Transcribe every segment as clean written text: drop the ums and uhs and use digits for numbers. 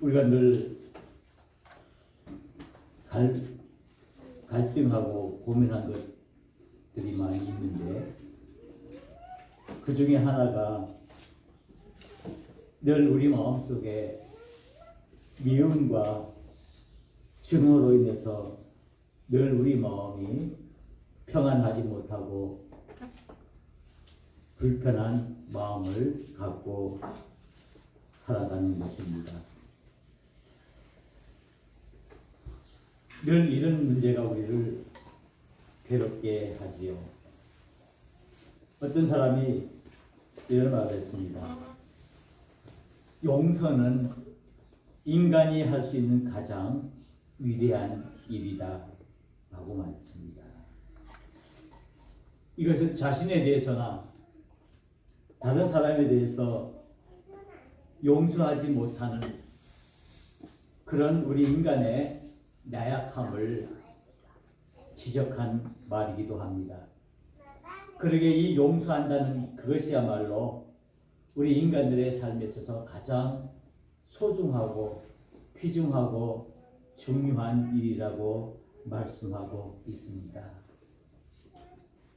우리가 늘 갈등하고 고민한 것들이 많이 있는데 그 중에 하나가 늘 우리 마음속에 미움과 증오로 인해서 늘 우리 마음이 평안하지 못하고 불편한 마음을 갖고 살아가는 것입니다. 늘 이런 문제가 우리를 괴롭게 하지요. 어떤 사람이 이런 말을 했습니다. 용서는 인간이 할 수 있는 가장 위대한 일이다 라고 말했습니다. 이것은 자신에 대해서나 다른 사람에 대해서 용서하지 못하는 그런 우리 인간의 나약함을 지적한 말이기도 합니다. 그러게 이 용서한다는 그것이야말로 우리 인간들의 삶에 있어서 가장 소중하고 귀중하고 중요한 일이라고 말씀하고 있습니다.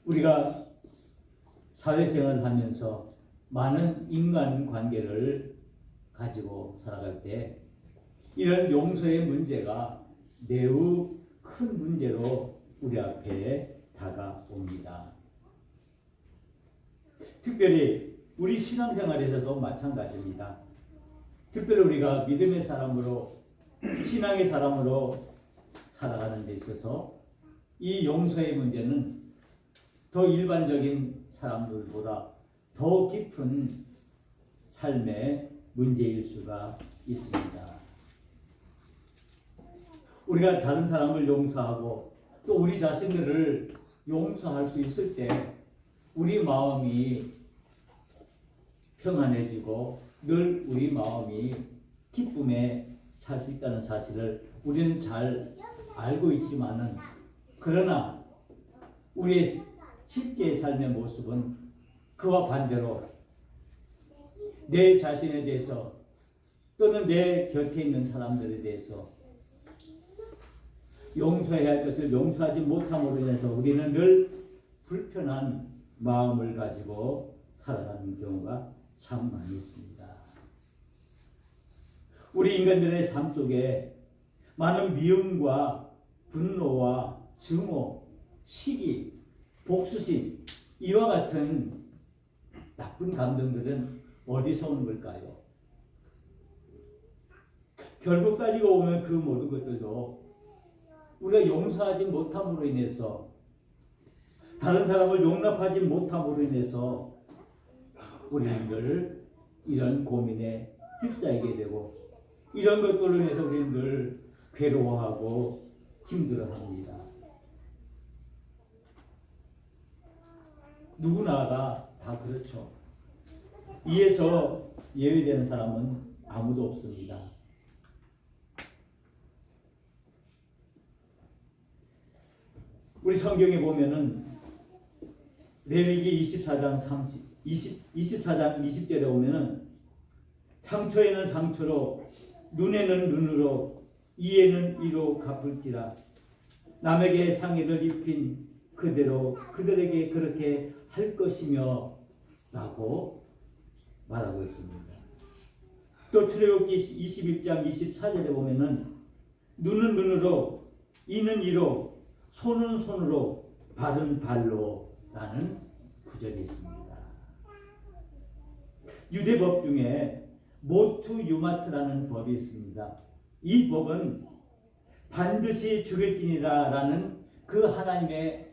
우리가 사회생활을 하면서 많은 인간관계를 가지고 살아갈 때 이런 용서의 문제가 매우 큰 문제로 우리 앞에 다가옵니다. 특별히 우리 신앙생활에서도 마찬가지입니다. 특별히 우리가 믿음의 사람으로 신앙의 사람으로 살아가는 데 있어서 이 용서의 문제는 더 일반적인 사람들보다 더 깊은 삶의 문제일 수가 있습니다. 우리가 다른 사람을 용서하고 또 우리 자신들을 용서할 수 있을 때 우리 마음이 평안해지고 늘 우리 마음이 기쁨에 살 수 있다는 사실을 우리는 잘 알고 있지만은 그러나 우리의 실제 삶의 모습은 그와 반대로 내 자신에 대해서 또는 내 곁에 있는 사람들에 대해서 용서해야 할 것을 용서하지 못함으로 인해서 우리는 늘 불편한 마음을 가지고 살아가는 경우가 참 많이 있습니다. 우리 인간들의 삶 속에 많은 미움과 분노와 증오, 시기, 복수심 이와 같은 나쁜 감정들은 어디서 오는 걸까요? 결국 따지고 보면 그 모든 것들도 우리가 용서하지 못함으로 인해서 다른 사람을 용납하지 못함으로 인해서 우리는 늘 이런 고민에 휩싸이게 되고 이런 것들로 인해서 우리는 늘 괴로워하고 힘들어합니다. 누구나가 다 그렇죠. 이에서 예외되는 사람은 아무도 없습니다. 우리 성경에 보면은 레위기 24장 20절에 보면은 상처에는 상처로 눈에는 눈으로 이에는 이로 갚을지라 남에게 상해를 입힌 그대로 그들에게 그렇게 할 것이며 라고 말하고 있습니다. 또 출애굽기 21장 24절에 보면은 눈은 눈으로 이는 이로 손은 손으로 발은 발로 라는 구절이 있습니다. 유대법 중에 모투 유마트라는 법이 있습니다. 이 법은 반드시 죽일지니라 라는 그 하나님의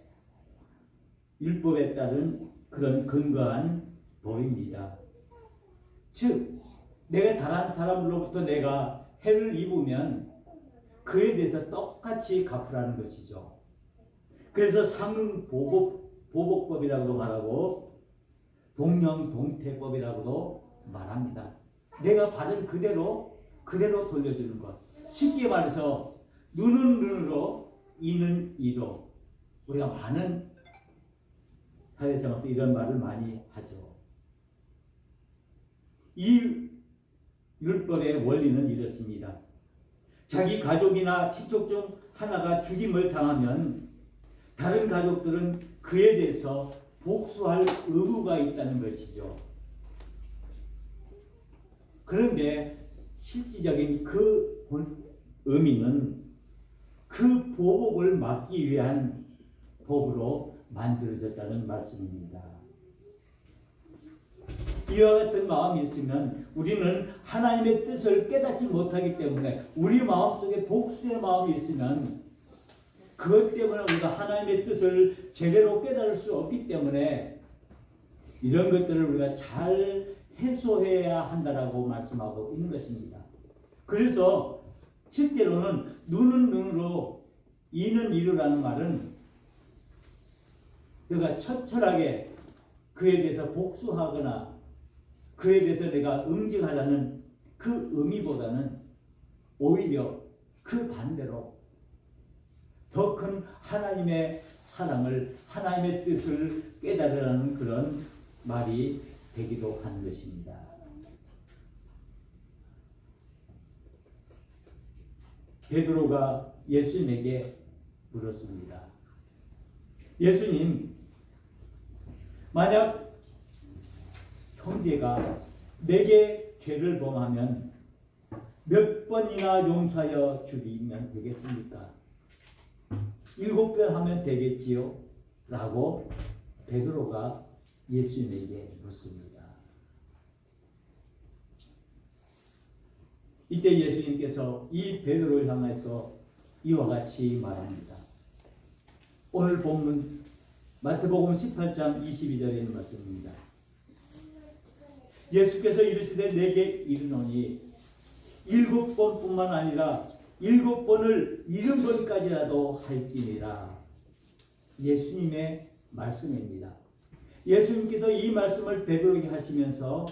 율법에 따른 그런 근거한 법입니다. 즉 내가 다른 사람으로부터 내가 해를 입으면 그에 대해서 똑같이 갚으라는 것이죠. 그래서 상응보복법이라고도 말하고 동령동태법이라고도 말합니다. 내가 받은 그대로 돌려주는 것. 쉽게 말해서 눈은 눈으로 이는 이로. 우리가 많은 사회생활에서 이런 말을 많이 하죠. 이 율법의 원리는 이렇습니다. 자기 가족이나 친척 중 하나가 죽임을 당하면 다른 가족들은 그에 대해서 복수할 의무가 있다는 것이죠. 그런데 실질적인 그 의미는 그 보복을 막기 위한 법으로 만들어졌다는 말씀입니다. 이와 같은 마음이 있으면 우리는 하나님의 뜻을 깨닫지 못하기 때문에, 우리 마음속에 복수의 마음이 있으면 그것 때문에 우리가 하나님의 뜻을 제대로 깨달을 수 없기 때문에 이런 것들을 우리가 잘 해소해야 한다라고 말씀하고 있는 것입니다. 그래서 실제로는 눈은 눈으로 이는 이루라는 말은 내가 처철하게 그에 대해서 복수하거나 그에 대해서 내가 응징하라는 그 의미보다는 오히려 그 반대로 더 큰 하나님의 사랑을, 하나님의 뜻을 깨달으라는 그런 말이 되기도 하는 것입니다. 베드로가 예수님에게 물었습니다. 예수님, 만약 형제가 내게 죄를 범하면 몇 번이나 용서하여 주기면 되겠습니까? 7번 하면 되겠지요? 라고 베드로가 예수님에게 묻습니다. 이때 예수님께서 이 베드로를 향해서 이와 같이 말합니다. 오늘 본문 마태복음 18장 22절에 있는 말씀입니다. 예수께서 이르시되 내게 이르노니 7번뿐만 아니라 7번을 70번까지라도 할지니라. 예수님의 말씀입니다. 예수님께서 이 말씀을 베드로에게 하시면서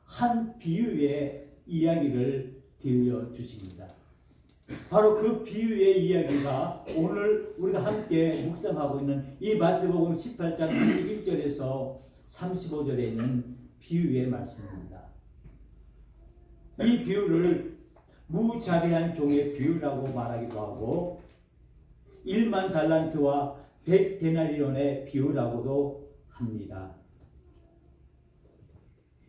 한 비유의 이야기를 들려주십니다. 바로 그 비유의 이야기가 오늘 우리가 함께 묵상하고 있는 이 마태복음 18장 21절에서 35절에 있는 비유의 말씀입니다. 이 비유를 무자비한 종의 비유라고 말하기도 하고 1만 달란트와 100데나리온의 비유라고도 합니다.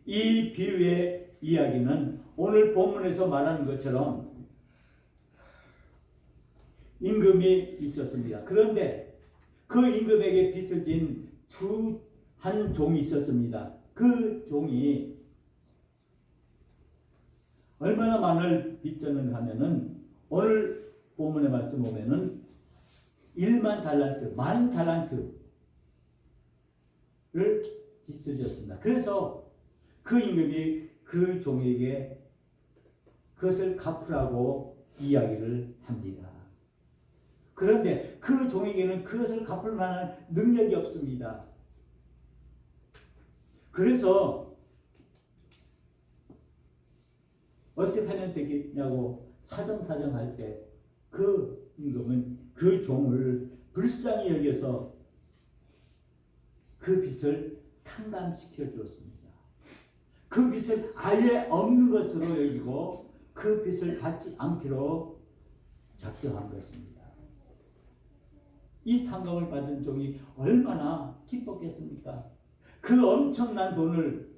이 비유의 이야기는 오늘 본문에서 말하는 것처럼 임금이 있었습니다. 그런데 그 임금에게 빚을 진 한 종이 있었습니다. 그 종이 얼마나 많은 빚졌는가 하면은 오늘 본문의 말씀 보면은 1만 달란트, 10,000달란트를 빚을 졌습니다. 그래서 그 임금이 그 종에게 그것을 갚으라고 이야기를 합니다. 그런데 그 종에게는 그것을 갚을 만한 능력이 없습니다. 그래서 어떻게 하면 되겠냐고 사정할 때 그 임금은 그 종을 불쌍히 여겨서 그 빚을 탕감시켜 주었습니다. 그 빚을 아예 없는 것으로 여기고 그 빚을 받지 않기로 작정한 것입니다. 이 탕감을 받은 종이 얼마나 기뻤겠습니까? 그 엄청난 돈을,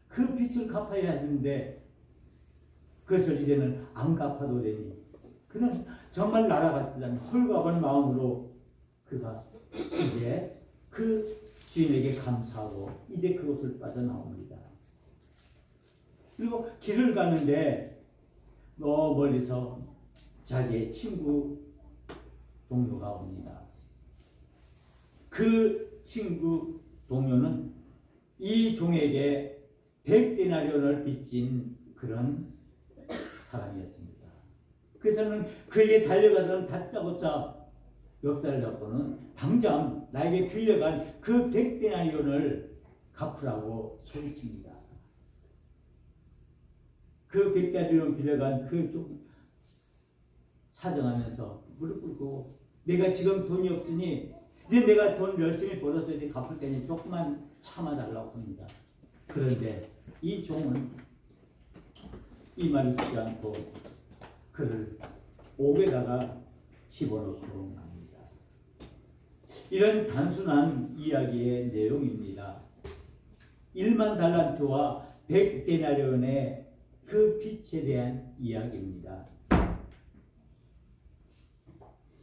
그 빚을 갚아야 하는데 그것을 이제는 안 갚아도 되니 그는 정말 날아갔다는 홀가분 마음으로 그가 이제 그 주인에게 감사하고 이제 그곳을 빠져나옵니다. 그리고 길을 가는데 멀리서 자기의 친구 동료가 옵니다. 그 친구 동료는 이 종에게 100데나리온을 빚진 그런 사람이었습니다. 그래서는 그에게 달려가던 다짜고짜 멱살을 잡고는 당장 나에게 빌려간 그 100데나리온을 갚으라고 소리칩니다. 그 100데나리온 빌려간 그 좀 사정하면서 무릎 꿇고 내가 지금 돈이 없으니 이제 내가 돈 열심히 벌어서 이제 갚을 테니 조금만 참아달라고 합니다. 그런데 이 종은 이 말을 듣지 않고 그를 옥에다가 집어넣고 합니다. 이런 단순한 이야기의 내용입니다. 1만 달란트와 100데나리온의 그 빛에 대한 이야기입니다.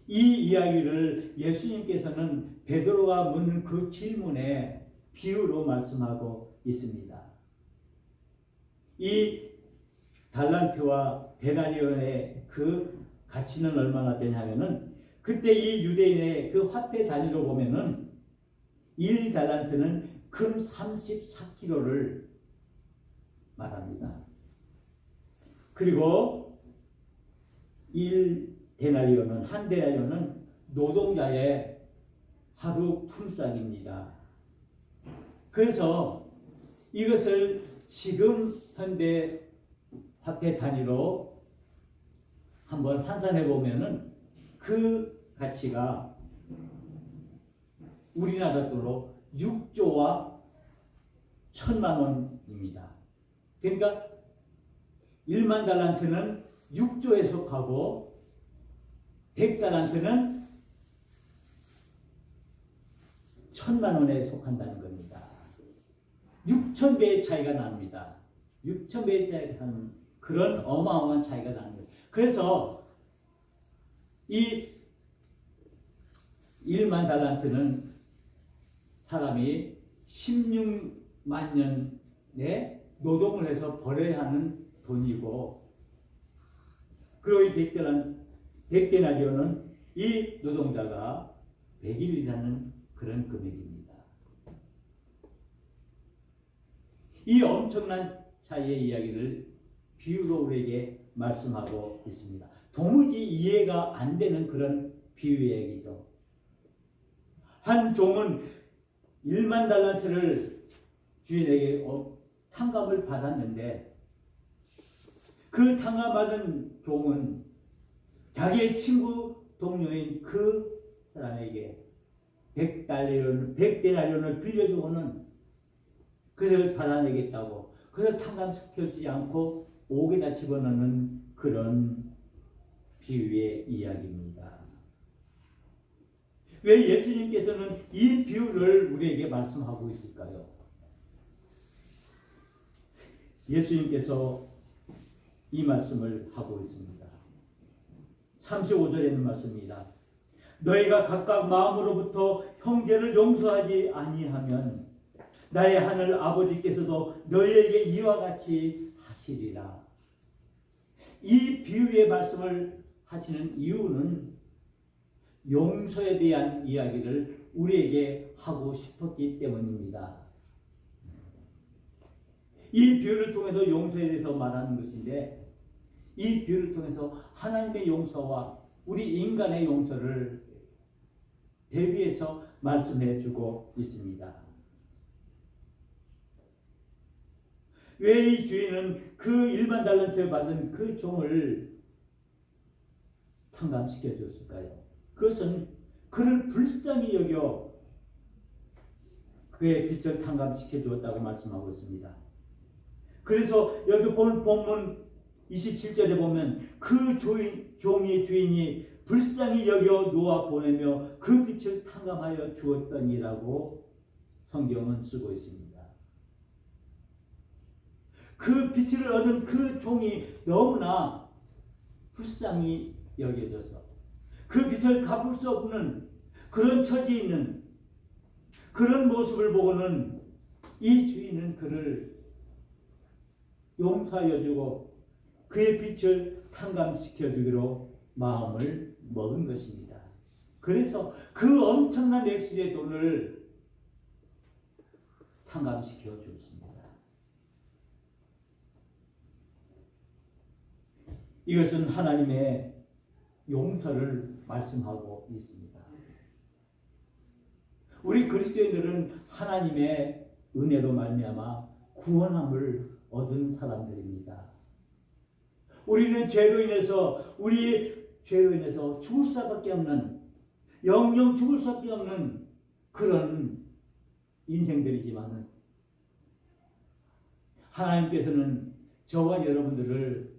이 이야기를 예수님께서는 베드로가 묻는 그 질문에 비유로 말씀하고 있습니다. 이 달란트와 데나리온의 그 가치는 얼마나 되냐면은 그때 이 유대인의 그 화폐 단위로 보면은 1달란트는 금 34kg를 말합니다. 그리고 1데나리온은 한 데나리온은 노동자의 하루 품삯입니다. 그래서 이것을 지금 현대 화폐 단위로 한번 환산해 보면은 그 가치가 우리나라 돈으로 6조와 1,000만 원입니다. 그러니까 1만 달란트는 6조에 속하고 100달란트는 1,000만 원에 속한다는 겁니다. 6,000배의 차이가 납니다. 6,000배의 차이가 나는 그런 어마어마한 차이가 나는 거예요. 그래서 이 1만 달란트는 사람이 16만 년의 노동을 해서 벌어야 하는 돈이고, 그리고 이 100데나리온은 이 노동자가 100일이라는 그런 금액입니다. 이 엄청난 차이의 이야기를 비유로 우리에게 말씀하고 있습니다. 도무지 이해가 안 되는 그런 비유의 얘기죠. 한 종은 1만 달란트를 주인에게 탕감을 받았는데 그 탕감받은 종은 자기의 친구 동료인 그 사람에게 100데나리온을 빌려주고는 그를 받아내겠다고 그를 탕감시켜주지 않고 옥에다 집어넣는 그런 비유의 이야기입니다. 왜 예수님께서는 이 비유를 우리에게 말씀하고 있을까요? 예수님께서 이 말씀을 하고 있습니다. 35절에 있는 말씀입니다. 너희가 각각 마음으로부터 형제를 용서하지 아니하면 나의 하늘 아버지께서도 너희에게 이와 같이 하시리라. 이 비유의 말씀을 하시는 이유는 용서에 대한 이야기를 우리에게 하고 싶었기 때문입니다. 이 비유를 통해서 용서에 대해서 말하는 것인데, 이 비유를 통해서 하나님의 용서와 우리 인간의 용서를 대비해서 말씀해 주고 있습니다. 왜 이 주인은 그 1만 달란트 받은 그 종을 탕감시켜 줬을까요? 그것은 그를 불쌍히 여겨 그의 빚을 탕감시켜 주었다고 말씀하고 있습니다. 그래서 여기 본문 27절에 보면 그 종의 주인이 불쌍히 여겨 놓아 보내며 그 빚을 탕감하여 주었더니라고 성경은 쓰고 있습니다. 그 빚을 얻은 그 종이 너무나 불쌍히 여겨져서 그 빚을 갚을 수 없는 그런 처지에 있는 그런 모습을 보고는 이 주인은 그를 용서하여 주고 그의 빚을 탕감시켜 주기로 마음을 먹은 것입니다. 그래서 그 엄청난 액수의 돈을 탕감시켜 주었습니다. 이것은 하나님의 용서를 말씀하고 있습니다. 우리 그리스도인들은 하나님의 은혜로 말미암아 구원함을 얻은 사람들입니다. 우리는 죄로 인해서 죽을 수밖에 없는, 영영 죽을 수밖에 없는 그런 인생들이지만 하나님께서는 저와 여러분들을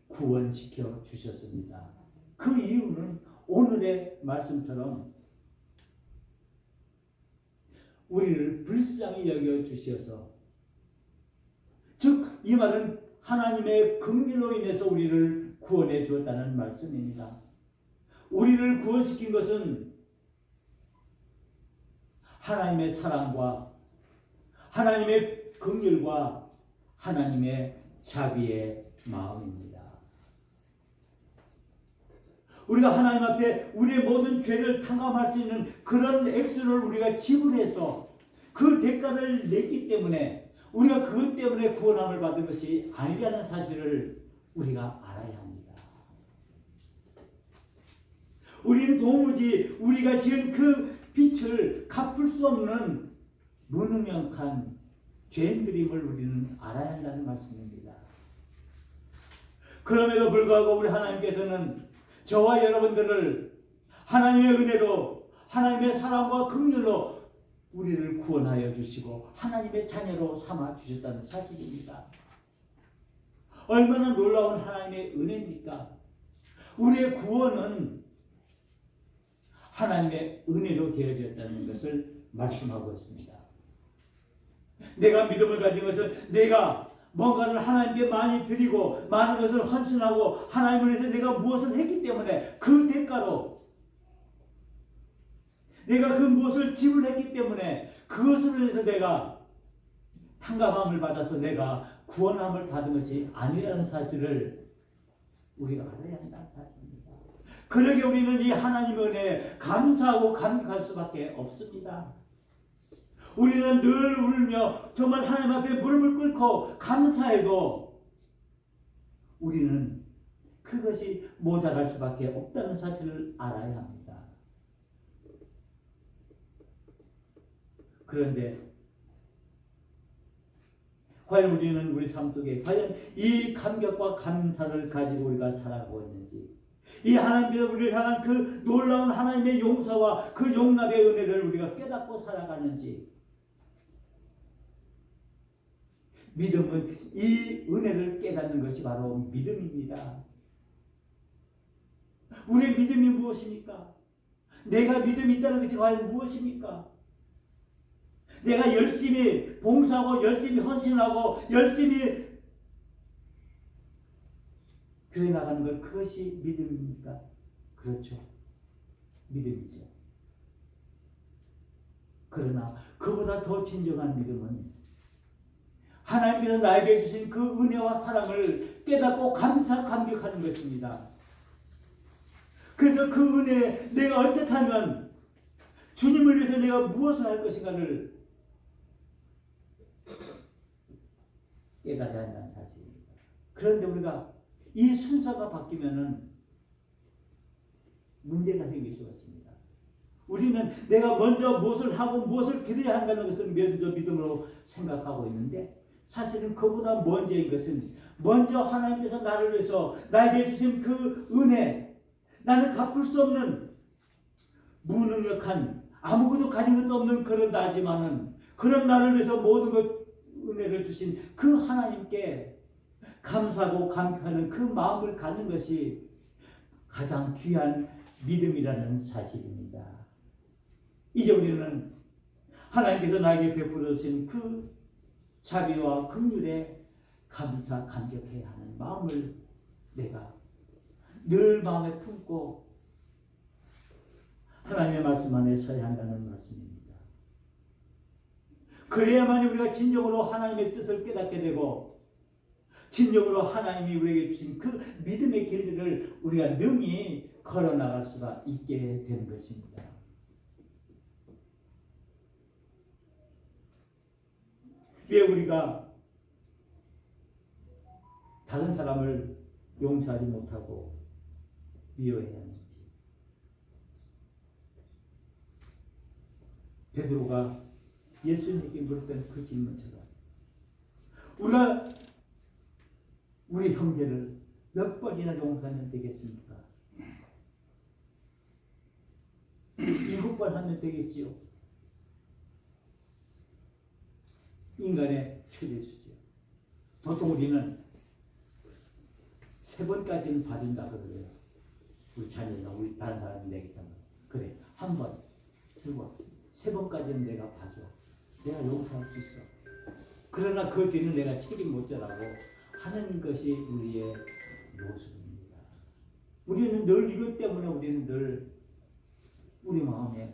구원시켜 주셨습니다. 그 이유는 오늘의 말씀처럼 우리를 불쌍히 여겨 주셔서, 즉 이 말은 하나님의 긍휼로 인해서 우리를 구원해 주었다는 말씀입니다. 우리를 구원시킨 것은 하나님의 사랑과 하나님의 긍휼과 하나님의 자비의 마음입니다. 우리가 하나님 앞에 우리의 모든 죄를 탕감할 수 있는 그런 액수를 우리가 지불해서 그 대가를 냈기 때문에 우리가 그것 때문에 구원함을 받은 것이 아니라는 사실을 우리가 알아야 합니다. 우리는 도무지 우리가 지은 그 빚을 갚을 수 없는 무능력한 죄인들임을 우리는 알아야 한다는 말씀입니다. 그럼에도 불구하고 우리 하나님께서는 저와 여러분들을 하나님의 은혜로, 하나님의 사랑과 긍휼로 우리를 구원하여 주시고 하나님의 자녀로 삼아 주셨다는 사실입니다. 얼마나 놀라운 하나님의 은혜입니까? 우리의 구원은 하나님의 은혜로 되어졌다는 것을 말씀하고 있습니다. 내가 믿음을 가진 것은 내가 뭔가를 하나님께 많이 드리고 많은 것을 헌신하고 하나님을 위해서 내가 무엇을 했기 때문에 그 대가로 내가 그 무엇을 지불했기 때문에 그것으로 인해서 내가 탕감함을 받아서 내가 구원함을 받은 것이 아니라는 사실을 우리가 알아야 한다는 사실입니다. 그러게 우리는 이 하나님의 은혜에 감사하고 감격할 수밖에 없습니다. 우리는 늘 울며 정말 하나님 앞에 무릎을 꿇고 감사해도 우리는 그것이 모자랄 수밖에 없다는 사실을 알아야 합니다. 그런데 과연 우리는 우리 삶 속에 과연 이 감격과 감사를 가지고 우리가 살아가고 있는지, 이 하나님께서 우리를 향한 그 놀라운 하나님의 용서와 그 용납의 은혜를 우리가 깨닫고 살아가는지, 믿음은 이 은혜를 깨닫는 것이 바로 믿음입니다. 우리의 믿음이 무엇입니까? 내가 믿음이 있다는 것이 과연 무엇입니까? 내가 열심히 봉사하고 열심히 헌신하고 열심히 교회 나가는 것, 그것이 믿음입니까? 그렇죠. 믿음이죠. 그러나 그보다 더 진정한 믿음은 하나님께서 나에게 주신 그 은혜와 사랑을 깨닫고 감사 감격하는 것입니다. 그래서 그 은혜에 내가 어떻게 하면 주님을 위해서 내가 무엇을 할 것인가를 깨달아야 한다는 사실입니다. 그런데 우리가 이 순서가 바뀌면은 문제가 생길 수가 있습니다. 우리는 내가 먼저 무엇을 하고 무엇을 드려야 한다는 것을 먼저 믿음으로 생각하고 있는데, 사실은 그보다 먼저인 것은 먼저 하나님께서 나를 위해서 나에게 주신 그 은혜, 나는 갚을 수 없는 무능력한 아무것도 가진 것도 없는 그런 나지만은 그런 나를 위해서 모든 것 은혜를 주신 그 하나님께 감사하고 감격하는 그 마음을 갖는 것이 가장 귀한 믿음이라는 사실입니다. 이제 우리는 하나님께서 나에게 베풀어 주신 그 자비와 긍휼에 감사 감격해야 하는 마음을 내가 늘 마음에 품고 하나님의 말씀 안에 서야 한다는 말씀입니다. 그래야만 우리가 진정으로 하나님의 뜻을 깨닫게 되고 진정으로 하나님이 우리에게 주신 그 믿음의 길들을 우리가 능히 걸어나갈 수가 있게 되는 것입니다. 왜 우리가 다른 사람을 용서하지 못하고 미워해야 하는지. 베드로가 예수님께 물었던 그 질문처럼 우리가 우리 형제를 몇 번이나 용서하면 되겠습니까? 7번 하면 되겠지요. 인간의 최대 수준. 보통 우리는 3번까지는 봐준다 그래요. 우리 자녀나 우리 다른 사람이 내겠잖아. 그래, 1번, 2번, 3번까지는 내가 봐줘. 내가 용서할 수 있어. 그러나 그 뒤는 내가 책임 못 져라고 하는 것이 우리의 모습입니다. 우리는 늘 이것 때문에 우리는 늘 우리 마음에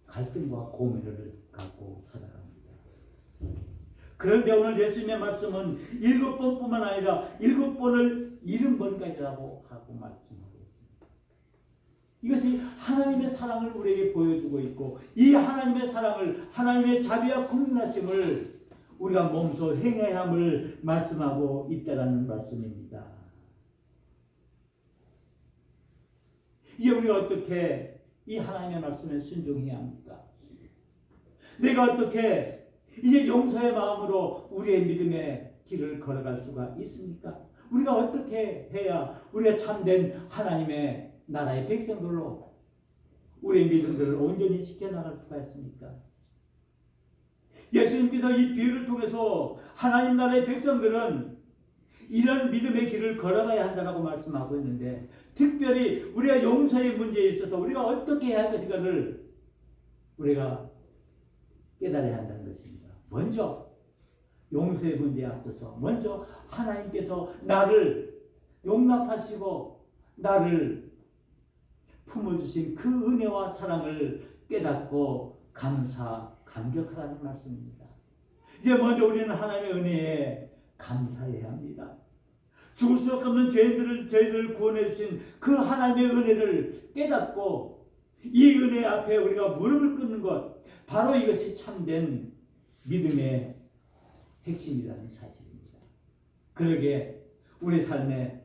갈등과 고민을 갖고 살아갑니다. 그런데 오늘 예수님의 말씀은 7번뿐만 아니라 7번을 70번까지라고 하고 말씀하고 있습니다. 이것이 하나님의 사랑을 우리에게 보여주고 있고, 이 하나님의 사랑을, 하나님의 자비와 국률하심을 우리가 몸소 행해야 함을 말씀하고 있다라는 말씀입니다. 이제 우리가 어떻게 이 하나님의 말씀에 순종해야 합니까? 내가 어떻게 이제 용서의 마음으로 우리의 믿음의 길을 걸어갈 수가 있습니까? 우리가 어떻게 해야 우리가 참된 하나님의 나라의 백성들로 우리의 믿음들을 온전히 지켜나갈 수가 있습니까? 예수님께서 이 비유를 통해서 하나님 나라의 백성들은 이런 믿음의 길을 걸어가야 한다고 말씀하고 있는데, 특별히 우리가 용서의 문제에 있어서 우리가 어떻게 해야 할 것인가를 우리가 깨달아야 한다는 것입니다. 먼저 용서의 문제에 앞서서 먼저 하나님께서 나를 용납하시고 나를 품어주신 그 은혜와 사랑을 깨닫고 감격하라는 말씀입니다. 이제 먼저 우리는 하나님의 은혜에 감사해야 합니다. 죽을 수 없는 저희들을 구원해 주신 그 하나님의 은혜를 깨닫고 이 은혜 앞에 우리가 무릎을 꿇는 것, 바로 이것이 참된 믿음의 핵심이라는 사실입니다. 그러게 우리 삶에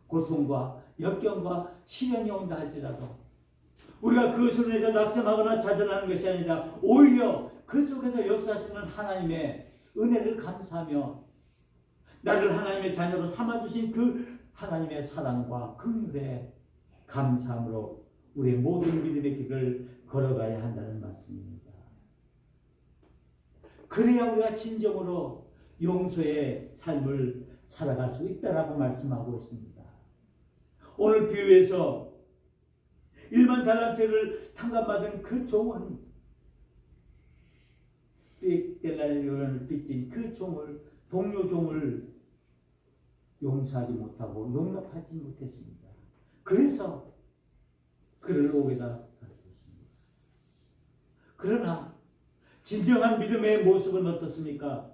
고통과 역경과 시련이 온다 할지라도 우리가 그것으로 인해서 낙심하거나 좌절하는 것이 아니라 오히려 그 속에서 역사하시는 하나님의 은혜를 감사하며 나를 하나님의 자녀로 삼아주신 그 하나님의 사랑과 긍휼에 감사함으로 우리의 모든 믿음의 길을 걸어가야 한다는 말씀입니다. 그래야 우리가 진정으로 용서의 삶을 살아갈 수 있다라고 말씀하고 있습니다. 오늘 비유에서 1만 달란트를 탕감받은 그 종은 삑델라리온을 빚진 그 종을, 동료 종을 용서하지 못하고 용납하지 못했습니다. 그래서 그를 옥에다 던졌습니다. 그러나 진정한 믿음의 모습은 어떻습니까?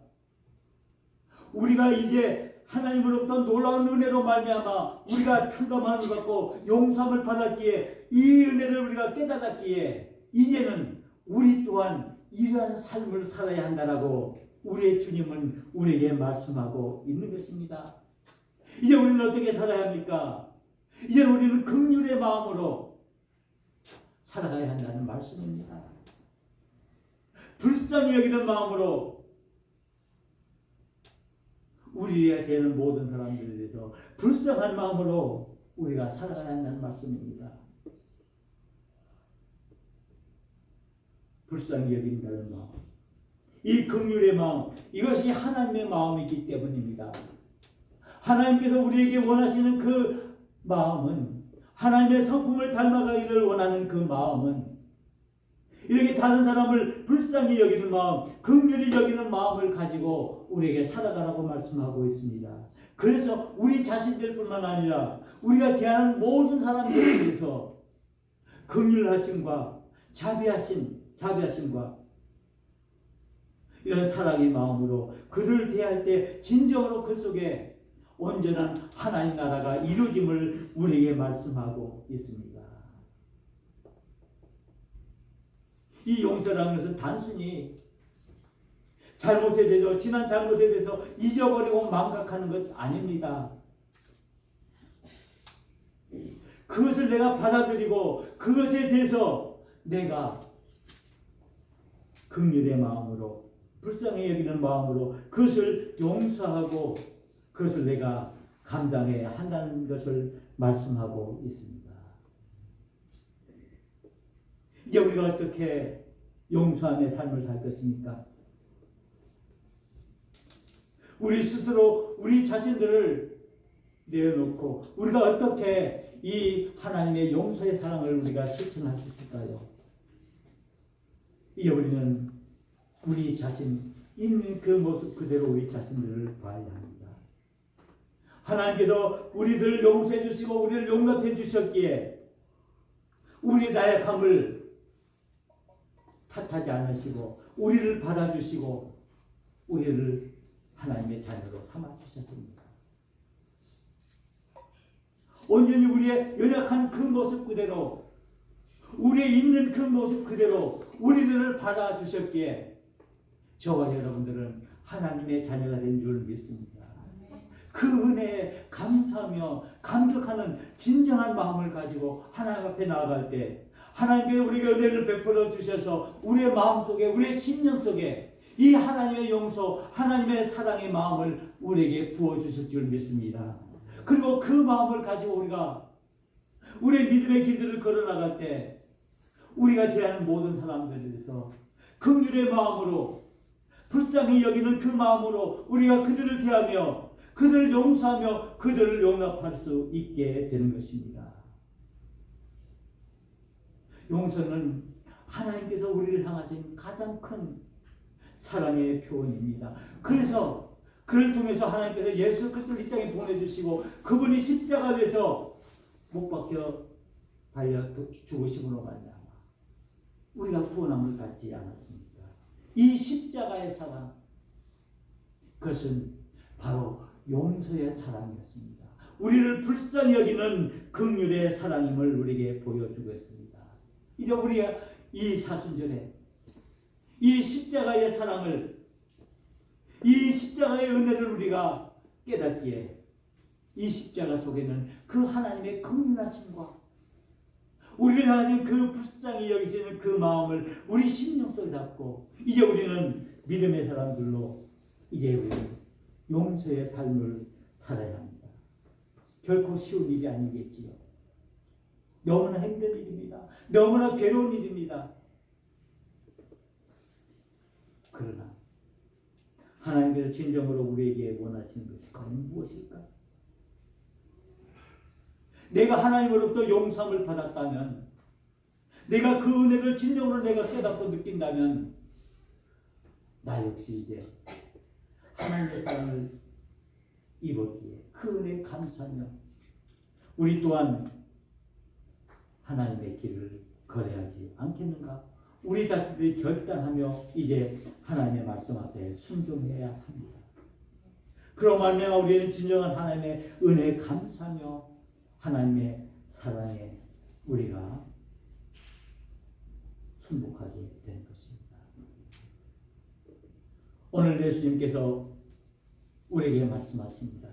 우리가 이제 하나님으로부터 놀라운 은혜로 말미암아 우리가 탕감함을 받고 용서함을 받았기에, 이 은혜를 우리가 깨달았기에 이제는 우리 또한 이러한 삶을 살아야 한다라고 우리의 주님은 우리에게 말씀하고 있는 것입니다. 이제 우리는 어떻게 살아야 합니까? 이제 우리는 긍휼의 마음으로 살아가야 한다는 말씀입니다. 불쌍히 여기는 마음으로 우리에 되는 모든 사람들에 대해서 불쌍한 마음으로 우리가 살아가야 한다는 말씀입니다. 불쌍히 여긴다는 마음, 이 긍휼의 마음, 이것이 하나님의 마음이기 때문입니다. 하나님께서 우리에게 원하시는 그 마음은, 하나님의 성품을 닮아가기를 원하는 그 마음은 이렇게 다른 사람을 불쌍히 여기는 마음, 긍휼히 여기는 마음을 가지고 우리에게 살아가라고 말씀하고 있습니다. 그래서 우리 자신들뿐만 아니라 우리가 대하는 모든 사람들에 대해서 긍휼하심과 자비하심과 이런 사랑의 마음으로 그를 대할 때 진정으로 그 속에 온전한 하나님 나라가 이루어짐을 우리에게 말씀하고 있습니다. 이 용서라는 것은 단순히 잘못에 대해서, 지난 잘못에 대해서 잊어버리고 망각하는 것 아닙니다. 그것을 내가 받아들이고 그것에 대해서 내가 긍휼의 마음으로, 불쌍히 여기는 마음으로 그것을 용서하고 그것을 내가 감당해야 한다는 것을 말씀하고 있습니다. 이제 우리가 어떻게 용서함의 삶을 살 것입니까? 우리 스스로 우리 자신들을 내어놓고 우리가 어떻게 이 하나님의 용서의 사랑을 우리가 실천할 수 있을까요? 이제 우리는 우리 자신 있는 그 모습 그대로 우리 자신들을 봐야 합니다. 하나님께서 우리들을 용서해 주시고 우리를 용납해 주셨기에 우리의 나약함을 탓하지 않으시고 우리를 받아주시고 우리를 하나님의 자녀로 삼아주셨습니다. 온전히 우리의 연약한 그 모습 그대로 우리의 있는 그 모습 그대로 우리들을 받아주셨기에 저와 여러분들은 하나님의 자녀가 된 줄 믿습니다. 그 은혜에 감사하며 감격하는 진정한 마음을 가지고 하나님 앞에 나아갈 때 하나님께 우리에게 은혜를 베풀어 주셔서 우리의 마음속에 우리의 심령 속에 이 하나님의 용서 하나님의 사랑의 마음을 우리에게 부어주실 줄 믿습니다. 그리고 그 마음을 가지고 우리가 우리의 믿음의 길들을 걸어나갈 때 우리가 대하는 모든 사람들에 대해서 긍휼의 마음으로 불쌍히 여기는 그 마음으로 우리가 그들을 대하며 그들을 용서하며 그들을 용납할 수 있게 되는 것입니다. 용서는 하나님께서 우리를 향하신 가장 큰 사랑의 표현입니다. 그래서 그를 통해서 하나님께서 예수 그리스도를 이 땅에 보내주시고 그분이 십자가에서 못 박혀 달려 죽으심으로 말미암아 우리가 구원함을 받지 않았습니까? 이 십자가의 사랑 그것은 바로 용서의 사랑이었습니다. 우리를 불쌍히 여기는 긍휼의 사랑임을 우리에게 보여주고 있습니다. 이제 우리가 이 사순절에 이 십자가의 사랑을 이 십자가의 은혜를 우리가 깨닫기에 이 십자가 속에는 그 하나님의 긍휼하심과 우리를 향하신 그 불쌍히 여기시는 그 마음을 우리 심령 속에 담고 이제 우리는 믿음의 사람들로 이제 우리는 용서의 삶을 살아야 합니다. 결코 쉬운 일이 아니겠지요. 너무나 힘든 일입니다. 너무나 괴로운 일입니다. 그러나 하나님께서 진정으로 우리에게 원하시는 것이 과연 무엇일까? 내가 하나님으로부터 용서함을 받았다면 내가 그 은혜를 진정으로 내가 깨닫고 느낀다면 나 역시 이제 하나님의 사랑을 입었기에 그 은혜에 감사하며 우리 또한 하나님의 길을 걸어야지 않겠는가? 우리 자신들이 결단하며 이제 하나님의 말씀 앞에 순종해야 합니다. 그런 말미암아 우리는 진정한 하나님의 은혜에 감사하며 하나님의 사랑에 우리가 순복하게 되는 것입니다. 오늘 예수님께서 우리에게 말씀하십니다.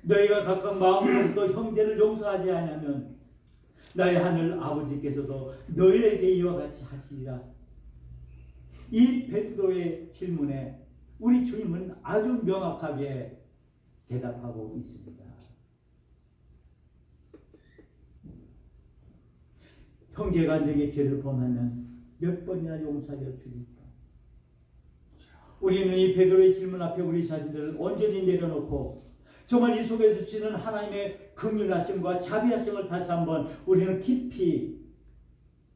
너희가 각각 마음으로부터 형제를 용서하지 않으면 나의 하늘 아버지께서도 너희에게 이와 같이 하시리라. 이 베드로의 질문에 우리 주님은 아주 명확하게 대답하고 있습니다. 형제가 내게 죄를 범하면 몇 번이나 용서하여 주리까? 우리는 이 베드로의 질문 앞에 우리 자신들을 온전히 내려놓고 정말 이 속에 주시는 하나님의 긍휼하심과 자비하심을 다시 한번 우리는 깊이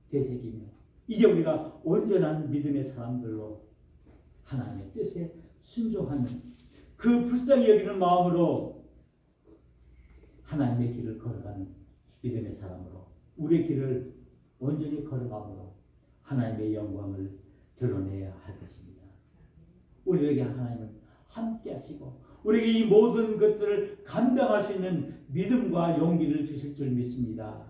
되새기며 이제 우리가 온전한 믿음의 사람들로 하나님의 뜻에 순종하는 그 불쌍히 여기는 마음으로 하나님의 길을 걸어가는 믿음의 사람으로 우리의 길을 온전히 걸어감으로 하나님의 영광을 드러내야 할 것입니다. 우리에게 하나님은 함께 하시고 우리에게 이 모든 것들을 감당할 수 있는 믿음과 용기를 주실 줄 믿습니다.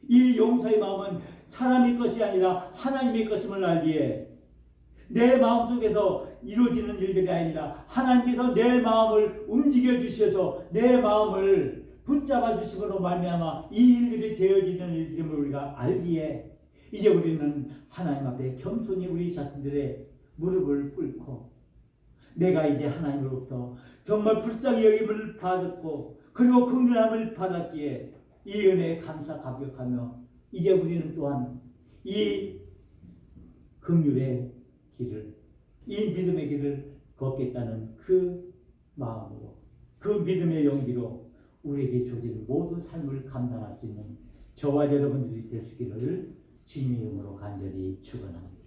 이 용서의 마음은 사람의 것이 아니라 하나님의 것임을 알기에 내 마음속에서 이루어지는 일들이 아니라 하나님께서 내 마음을 움직여 주셔서 내 마음을 붙잡아 주심으로 말미암아 이 일들이 되어지는 일들임을 우리가 알기에 이제 우리는 하나님 앞에 겸손히 우리 자신들의 무릎을 꿇고 내가 이제 하나님으로부터 정말 불쌍히 여김을 받았고 그리고 긍휼함을 받았기에 이 은혜에 감사 감격하며 이제 우리는 또한 이 긍휼의 길을 이 믿음의 길을 걷겠다는 그 마음으로 그 믿음의 용기로 우리에게 주어진 모든 삶을 감당할 수 있는 저와 여러분들이 될 수 있기를 주님의 이름으로 간절히 축원합니다.